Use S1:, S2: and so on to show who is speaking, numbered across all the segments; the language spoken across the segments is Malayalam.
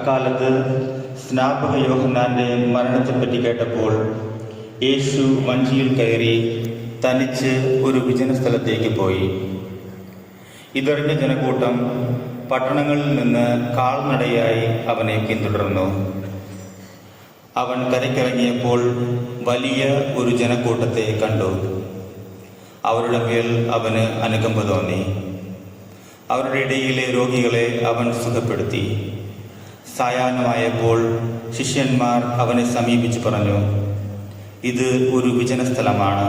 S1: അക്കാലത്ത് സ്നാപക യോഹന്നാന്റെ മരണത്തെപ്പറ്റി കേട്ടപ്പോൾ യേശു വഞ്ചിയിൽ കയറി തനിച്ച് ഒരു വിജന സ്ഥലത്തേക്ക് പോയി. ഇതറിഞ്ഞ ജനക്കൂട്ടം പട്ടണങ്ങളിൽ നിന്ന് കാൽനടയായി അവനെ പിന്തുടർന്നു. അവൻ കരയ്ക്കിറങ്ങിയപ്പോൾ വലിയ ഒരു ജനക്കൂട്ടത്തെ കണ്ടു. അവരുടെ മേൽ അവന് അനുകമ്പ തോന്നി. അവരുടെ ഇടയിലെ രോഗികളെ അവൻ സുഖപ്പെടുത്തി. സായാഹ്നമായപ്പോൾ ശിഷ്യന്മാർ അവനെ സമീപിച്ച് പറഞ്ഞു, ഇത് ഒരു വിജന സ്ഥലമാണ്,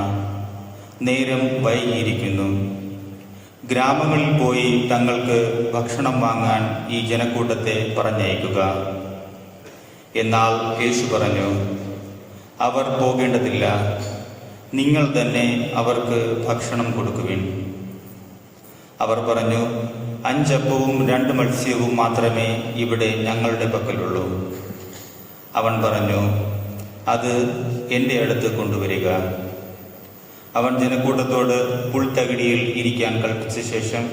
S1: നേരം വൈകിയിരിക്കുന്നു. ഗ്രാമങ്ങളിൽ പോയി തങ്ങൾക്ക് ഭക്ഷണം വാങ്ങാൻ ഈ ജനക്കൂട്ടത്തെ പറഞ്ഞയക്കുക. എന്നാൽ യേശു പറഞ്ഞു, അവർ പോകേണ്ടതില്ല, നിങ്ങൾ തന്നെ അവർക്ക് ഭക്ഷണം കൊടുക്കുവിൻ. അവർ പറഞ്ഞു, 5 അപ്പവും 2 മത്സ്യവും മാത്രമേ ഇവിടെ ഞങ്ങളുടെ പക്കലുള്ളൂ. അവൻ പറഞ്ഞു, അത് എൻ്റെ അടുത്ത് കൊണ്ടുവരിക. അവൻ ജനക്കൂട്ടത്തോട് പുൽത്തകിടിയിൽ ഇരിക്കാൻ കൽപ്പിച്ച ശേഷം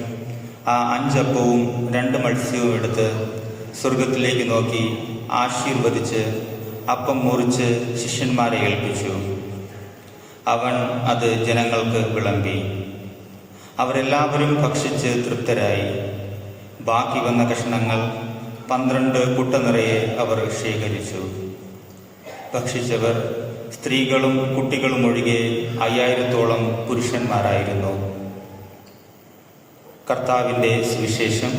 S1: ആ 5 അപ്പവും 2 മത്സ്യവും എടുത്ത് സ്വർഗത്തിലേക്ക് നോക്കി ആശീർവദിച്ച് അപ്പം മുറിച്ച് ശിഷ്യന്മാരെ ഏൽപ്പിച്ചു. അവൻ അത് ജനങ്ങൾക്ക് വിളമ്പി. അവരെല്ലാവരും ഭക്ഷിച്ച് തൃപ്തരായി. ബാക്കി വന്ന കഷണങ്ങൾ 12 കുട്ട നിറയെ അവർ ശേഖരിച്ചു. ഭക്ഷിച്ചവർ സ്ത്രീകളും കുട്ടികളും ഒഴികെ 5000-ഓളം പുരുഷന്മാരായിരുന്നു. കർത്താവിൻ്റെ സുവിശേഷം.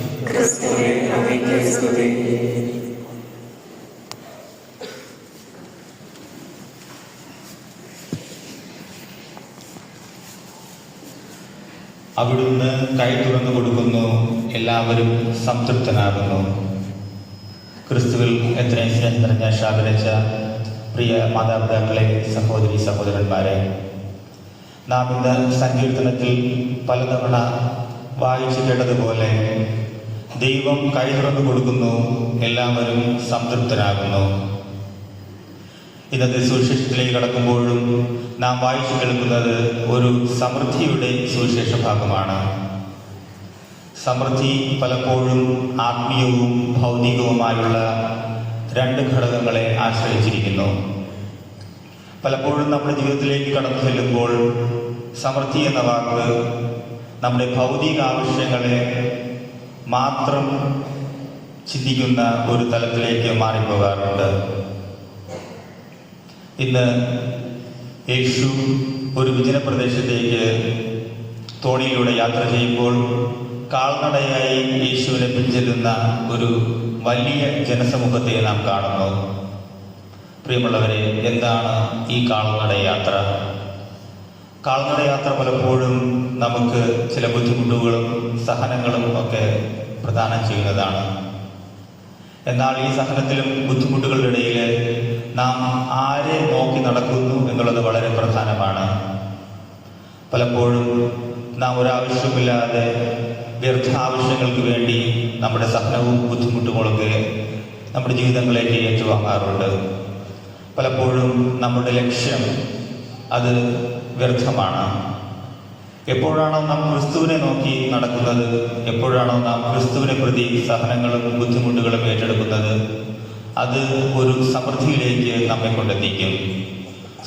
S1: അവിടുന്ന് കൈ തുറന്നു കൊടുക്കുന്നു, എല്ലാവരും സംതൃപ്തനാകുന്നു. ക്രിസ്തുവിൽ എത്രയും സ്നേഹം നിറഞ്ഞ ശാഖരിച്ച പ്രിയ മാതാപിതാക്കളെ, സഹോദരി സഹോദരന്മാരെ, നാം ഇന്ന് സങ്കീർത്തനത്തിൽ പലതവണ വായിച്ചു കേട്ടതുപോലെ ദൈവം കൈ തുറന്നു കൊടുക്കുന്നു, എല്ലാവരും സംതൃപ്തരാകുന്നു. ഇന്നത്തെ സുവിശേഷത്തിലേക്ക് കടക്കുമ്പോഴും നാം വായിച്ചു കേൾക്കുന്നത് ഒരു സമൃദ്ധിയുടെ സുവിശേഷ ഭാഗമാണ്. സമൃദ്ധി പലപ്പോഴും ആത്മീയവും ഭൗതികവുമായുള്ള 2 ഘടകങ്ങളെ ആശ്രയിച്ചിരിക്കുന്നു. പലപ്പോഴും നമ്മുടെ ജീവിതത്തിലേക്ക് കടന്നു ചെല്ലുമ്പോൾ സമൃദ്ധി എന്ന വാക്ക് നമ്മുടെ ഭൗതിക ആവശ്യങ്ങളെ മാത്രം ചിന്തിക്കുന്ന ഒരു തലത്തിലേക്ക് മാറിപ്പോകാറുണ്ട്. ഇന്ന് യേശു ഒരു വിജന പ്രദേശത്തേക്ക് തോണിയിലൂടെ യാത്ര ചെയ്യുമ്പോൾ കാൽനടയായി യേശുവിനെ പിൻചെല്ലുന്ന ഒരു വലിയ ജനസമൂഹത്തെ നാം കാണുന്നു. പ്രിയമുള്ളവരെ, എന്താണ് ഈ കാൽനടയാത്ര? കാൽനടയാത്ര പലപ്പോഴും നമുക്ക് ചില ബുദ്ധിമുട്ടുകളും സഹനങ്ങളും ഒക്കെ പ്രദാനം ചെയ്യുന്നതാണ്. എന്നാൽ ഈ സഹനത്തിലും ബുദ്ധിമുട്ടുകളുടെ ഇടയിൽ നാം ആരെ നോക്കി നടക്കുന്നു എന്നുള്ളത് വളരെ പ്രധാനമാണ്. പലപ്പോഴും നാം ഒരാവശ്യമില്ലാതെ വ്യർത്ഥ ആവശ്യങ്ങൾക്ക് വേണ്ടി നമ്മുടെ സഹനവും ബുദ്ധിമുട്ടുകളൊക്കെ നമ്മുടെ ജീവിതങ്ങളിലേക്ക് ഏറ്റുവാങ്ങാറുണ്ട്. പലപ്പോഴും നമ്മുടെ ലക്ഷ്യം അത് വ്യർത്ഥമാണ്. എപ്പോഴാണോ നാം ക്രിസ്തുവിനെ നോക്കി നടക്കുന്നത്, എപ്പോഴാണോ നാം ക്രിസ്തുവിനെ പ്രതി സഹനങ്ങളും ബുദ്ധിമുട്ടുകളും ഏറ്റെടുക്കുന്നത്, അത് ഒരു സമൃദ്ധിയിലേക്ക് നമ്മെ കൊണ്ടെത്തിക്കും.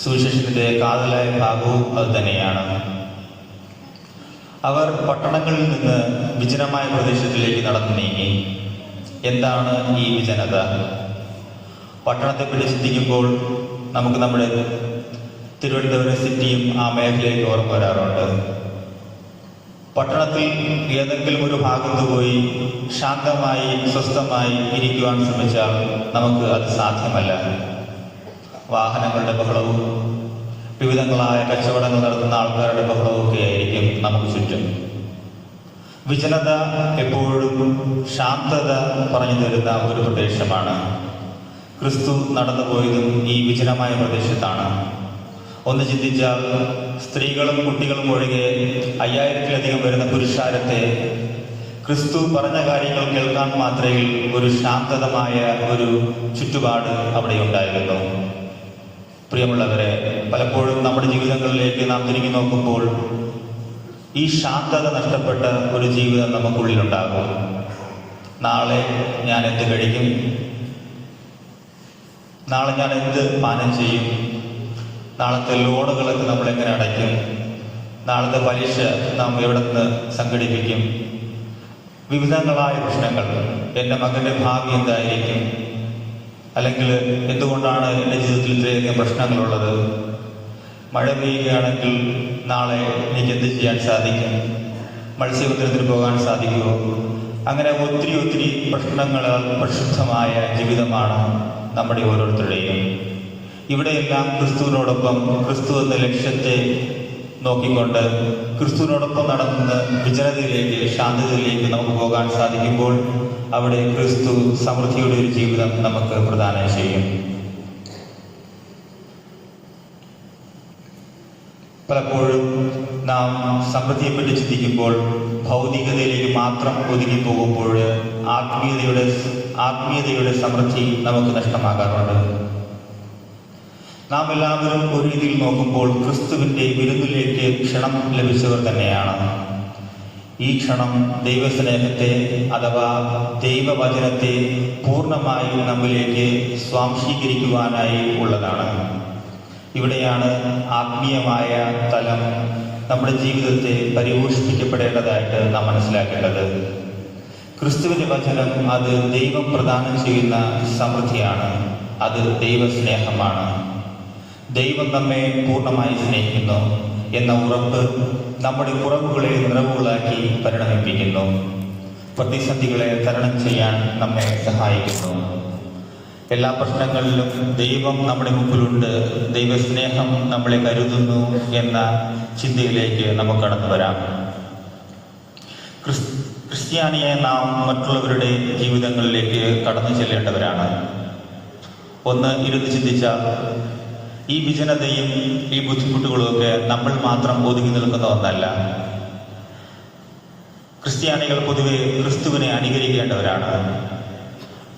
S1: സുവിശേഷത്തിന്റെ കാതലായ ഭാഗവും അത് തന്നെയാണ്. അവർ പട്ടണങ്ങളിൽ നിന്ന് വിജനമായ പ്രദേശത്തിലേക്ക് നടന്നു നീങ്ങി. എന്താണ് ഈ വിജനത? പട്ടണത്തെപ്പറ്റി ചിന്തിക്കുമ്പോൾ നമുക്ക് നമ്മുടെ തിരുവനന്തപുരം സിറ്റിയും ആ മേഖലയിലേക്ക് ഓർമ്മ വരാറുണ്ട്. പട്ടണത്തിൽ ഏതെങ്കിലും ഒരു ഭാഗത്ത് പോയി ശാന്തമായി സ്വസ്ഥമായി ഇരിക്കുവാൻ ശ്രമിച്ചാൽ നമുക്ക് അത് സാധ്യമല്ല. വാഹനങ്ങളുടെ ബഹളവും വിവിധങ്ങളായ കച്ചവടങ്ങൾ നടത്തുന്ന ആൾക്കാരുടെ ബഹളവും ഒക്കെ ആയിരിക്കും നമുക്ക് ചുറ്റും. വിജനത എപ്പോഴും ശാന്തത പറഞ്ഞു തരുന്ന ഒരു പ്രദേശമാണ്. ക്രിസ്തു നടന്നുപോയതും ഈ വിജനമായ പ്രദേശത്താണ്. ഒന്ന് ചിന്തിച്ചാൽ സ്ത്രീകളും കുട്ടികളും ഒഴികെ 5000-ലധികം വരുന്ന പുരുഷാരത്തെ ക്രിസ്തു പറഞ്ഞ കാര്യങ്ങൾ കേൾക്കാൻ മാത്രയിൽ ഒരു ശാന്തതമായ ഒരു ചുറ്റുപാട് അവിടെ ഉണ്ടായിരുന്നു. പ്രിയമുള്ളവരെ, പലപ്പോഴും നമ്മുടെ ജീവിതങ്ങളിലേക്ക് നാം തിരിഞ്ഞു നോക്കുമ്പോൾ ഈ ശാന്തത നഷ്ടപ്പെട്ട ഒരു ജീവിതം നമുക്കുള്ളിലുണ്ടാകും. നാളെ ഞാൻ എന്ത് കഴിക്കും, നാളെ ഞാൻ എന്ത് പാനം ചെയ്യും, നാളത്തെ ലോണുകളൊക്കെ നമ്മൾ എങ്ങനെ അടയ്ക്കും, നാളത്തെ പലിശ നാം എവിടെ നിന്ന് സംഘടിപ്പിക്കും, വിവിധങ്ങളായ പ്രശ്നങ്ങൾ. എൻ്റെ മകൻ്റെ ഭാവി എന്തായിരിക്കും, അല്ലെങ്കിൽ എന്തുകൊണ്ടാണ് എൻ്റെ ജീവിതത്തിൽ ഇത്രയധികം പ്രശ്നങ്ങളുള്ളത്, മഴ പെയ്യുകയാണെങ്കിൽ നാളെ എനിക്ക് എന്ത് ചെയ്യാൻ സാധിക്കും, മത്സ്യബന്ധനത്തിന് പോകാൻ സാധിക്കുമോ? അങ്ങനെ ഒത്തിരി പ്രശ്നങ്ങളാൽ പ്രക്ഷുബ്ധമായ ജീവിതമാണ് നമ്മുടെ ഓരോരുത്തരുടെയും. ഇവിടെയെല്ലാം ക്രിസ്തുവിനോടൊപ്പം, ക്രിസ്തു എന്ന ലക്ഷ്യത്തെ നോക്കിക്കൊണ്ട് ക്രിസ്തുവിനോടൊപ്പം നടന്ന് വിജനതയിലേക്ക്, ശാന്തതയിലേക്ക് നമുക്ക് പോകാൻ സാധിക്കുമ്പോൾ അവിടെ ക്രിസ്തു സമൃദ്ധിയുടെ ഒരു ജീവിതം നമുക്ക് പ്രദാനം ചെയ്യും. പലപ്പോഴും നാം സമൃദ്ധിയെപ്പറ്റി ചിന്തിക്കുമ്പോൾ ഭൗതികതയിലേക്ക് മാത്രം ഒതുങ്ങി പോകുമ്പോൾ ആത്മീയതയുടെ സമൃദ്ധി നമുക്ക് നഷ്ടമാകാറുണ്ട്. നാം എല്ലാവരും ഒരു രീതിയിൽ നോക്കുമ്പോൾ ക്രിസ്തുവിൻ്റെ വിരുന്നിലേക്ക് ക്ഷണം ലഭിച്ചവർ തന്നെയാണ്. ഈ ക്ഷണം ദൈവസ്നേഹത്തെ അഥവാ ദൈവവചനത്തെ പൂർണ്ണമായി നമ്മിലേക്ക് സ്വാംശീകരിക്കുവാനായി ഉള്ളതാണ്. ഇവിടെയാണ് ആത്മീയമായ തലം നമ്മുടെ ജീവിതത്തെ പരിപോഷിപ്പിക്കപ്പെടേണ്ടതായിട്ട് നാം മനസ്സിലാക്കേണ്ടത്. ക്രിസ്തുവിൻ്റെ വചനം അത് ദൈവം പ്രദാനം ചെയ്യുന്ന സമൃദ്ധിയാണ്, അത് ദൈവസ്നേഹമാണ്. ദൈവം നമ്മെ പൂർണ്ണമായി സ്നേഹിക്കുന്നു എന്ന ഉറപ്പ് നമ്മുടെ കുറവുകളെ നിറവുകളാക്കി പരിണമിപ്പിക്കുന്നു, പ്രതിസന്ധികളെ തരണം ചെയ്യാൻ നമ്മെ സഹായിക്കുന്നു. എല്ലാ പ്രശ്നങ്ങളിലും ദൈവം നമ്മുടെ മുമ്പിലുണ്ട്, ദൈവസ്നേഹം നമ്മളെ കരുതുന്നു എന്ന ചിന്തയിലേക്ക് നമുക്ക് കടന്നു വരാം. ക്രിസ്ത്യാനിയെ നാം മറ്റുള്ളവരുടെ ജീവിതങ്ങളിലേക്ക് കടന്നു ചെല്ലേണ്ടവരാണ്. ഒന്ന് ഇരുന്ന് ചിന്തിച്ചാൽ ഈ വിജനതയും ഈ ബുദ്ധിമുട്ടുകളുമൊക്കെ നമ്മൾ മാത്രം ഒതുങ്ങി നിൽക്കുന്ന ഒന്നല്ല. ക്രിസ്ത്യാനികൾ പൊതുവെ ക്രിസ്തുവിനെ അനുകരിക്കേണ്ടവരാണ്.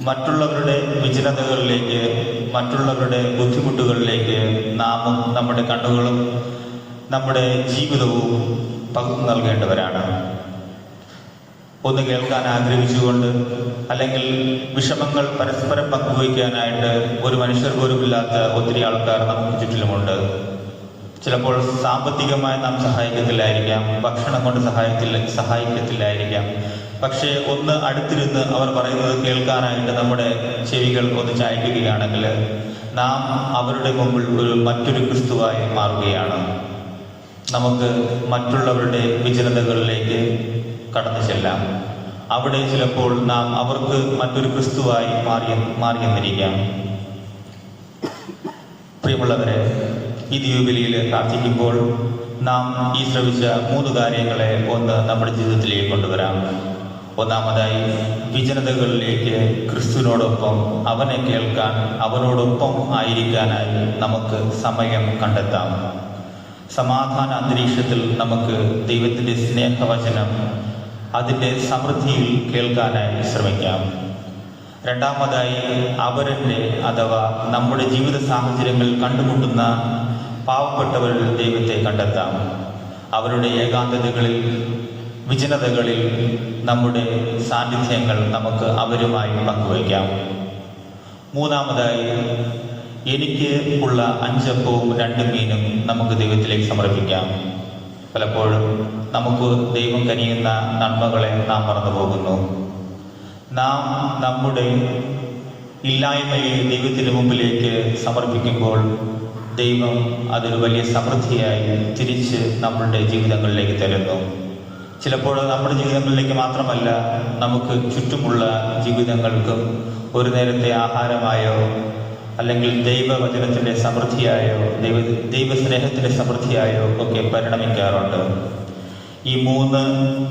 S1: മറ്റുള്ളവരുടെ വിജനതകളിലേക്ക്, മറ്റുള്ളവരുടെ ബുദ്ധിമുട്ടുകളിലേക്ക് നാമും നമ്മുടെ കണ്ണുകളും നമ്മുടെ ജീവിതവും പകുത്തു നൽകേണ്ടവരാണ്. ഒന്ന് കേൾക്കാൻ ആഗ്രഹിച്ചുകൊണ്ട്, അല്ലെങ്കിൽ വിഷമങ്ങൾ പരസ്പരം പങ്കുവയ്ക്കാനായിട്ട് ഒരു മനുഷ്യർ പോലുമില്ലാത്ത ഒത്തിരി ആൾക്കാർ നമുക്ക് ചുറ്റിലുമുണ്ട്. ചിലപ്പോൾ സാമ്പത്തികമായി നാം സഹായിക്കത്തില്ലായിരിക്കാം, ഭക്ഷണം കൊണ്ട് സഹായിക്കത്തില്ലായിരിക്കാം. പക്ഷേ ഒന്ന് അടുത്തിരുന്ന് അവർ പറയുന്നത് കേൾക്കാനായിട്ട് നമ്മുടെ ചെവികൾ ഒന്ന് ചായ്ക്കുകയാണെങ്കിൽ നാം അവരുടെ മുമ്പിൽ മറ്റൊരു ക്രിസ്തുവായി മാറുകയാണ്. നമുക്ക് മറ്റുള്ളവരുടെ വിജനതകളിലേക്ക് കടന്നു ചെല്ലാം. അവിടെ ചിലപ്പോൾ നാം അവർക്ക് മറ്റൊരു ക്രിസ്തുവായി മാറിയെന്നിരിക്കാം. പ്രിയമുള്ളവരെ, ഈ ദിവ്യബലിയിൽ പ്രാർത്ഥിക്കുമ്പോൾ നാം ഈ ശ്രവിച്ച 3 കാര്യങ്ങളെ ഒന്ന് നമ്മുടെ ജീവിതത്തിലേക്ക് കൊണ്ടുവരാം. ഒന്നാമതായി, വിജനതകളിലേക്ക് ക്രിസ്തുവിനോടൊപ്പം, അവനെ കേൾക്കാൻ, അവനോടൊപ്പം ആയിരിക്കാനായി നമുക്ക് സമയം കണ്ടെത്താം. സമാധാന അന്തരീക്ഷത്തിൽ നമുക്ക് ദൈവത്തിൻ്റെ സ്നേഹവചനം അതിൻ്റെ സമൃദ്ധിയിൽ കേൾക്കാനായി ശ്രമിക്കാം. രണ്ടാമതായി, അവരുടെ അഥവാ നമ്മുടെ ജീവിത സാഹചര്യങ്ങൾ കണ്ടുമുട്ടുന്ന പാവപ്പെട്ടവരിൽ ദൈവത്തെ കണ്ടെത്താം. അവരുടെ ഏകാന്തതകളിൽ, വിജനതകളിൽ നമ്മുടെ സാന്നിധ്യങ്ങൾ നമുക്ക് അവരുമായി പങ്കുവയ്ക്കാം. മൂന്നാമതായി, എനിക്ക് ഉള്ള 5 അപ്പവും 2 മീനും നമുക്ക് ദൈവത്തിലേക്ക് സമർപ്പിക്കാം. പലപ്പോഴും നമുക്ക് ദൈവം കനിയുന്ന നന്മകളെ നാം മറന്നു പോകുന്നു. നാം നമ്മുടെ ഇല്ലായ്മയെ ദൈവത്തിന് മുമ്പിലേക്ക് സമർപ്പിക്കുമ്പോൾ ദൈവം അതൊരു വലിയ സമൃദ്ധിയായി തിരിച്ച് നമ്മളുടെ ജീവിതങ്ങളിലേക്ക് തരുന്നു. ചിലപ്പോൾ നമ്മുടെ ജീവിതങ്ങളിലേക്ക് മാത്രമല്ല, നമുക്ക് ചുറ്റുമുള്ള ജീവിതങ്ങൾക്കും ഒരു നേരത്തെ ആഹാരമായോ, അല്ലെങ്കിൽ ദൈവവചനത്തിൻ്റെ സമൃദ്ധിയായോ, ദൈവസ്നേഹത്തിൻ്റെ സമൃദ്ധിയായോ ഒക്കെ പരിണമിക്കാറുണ്ട്. ഈ 3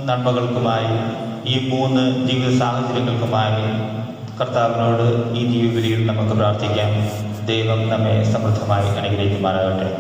S1: നന്മകൾക്കുമായി, ഈ 3 ജീവിത സാഹചര്യങ്ങൾക്കുമായി കർത്താവിനോട് ഈ ദിവ്യബലിയിൽ നമുക്ക് പ്രാർത്ഥിക്കാം. ദൈവം നമ്മെ സമൃദ്ധമായി അനുഗ്രഹിക്കുമാറാകട്ടെ.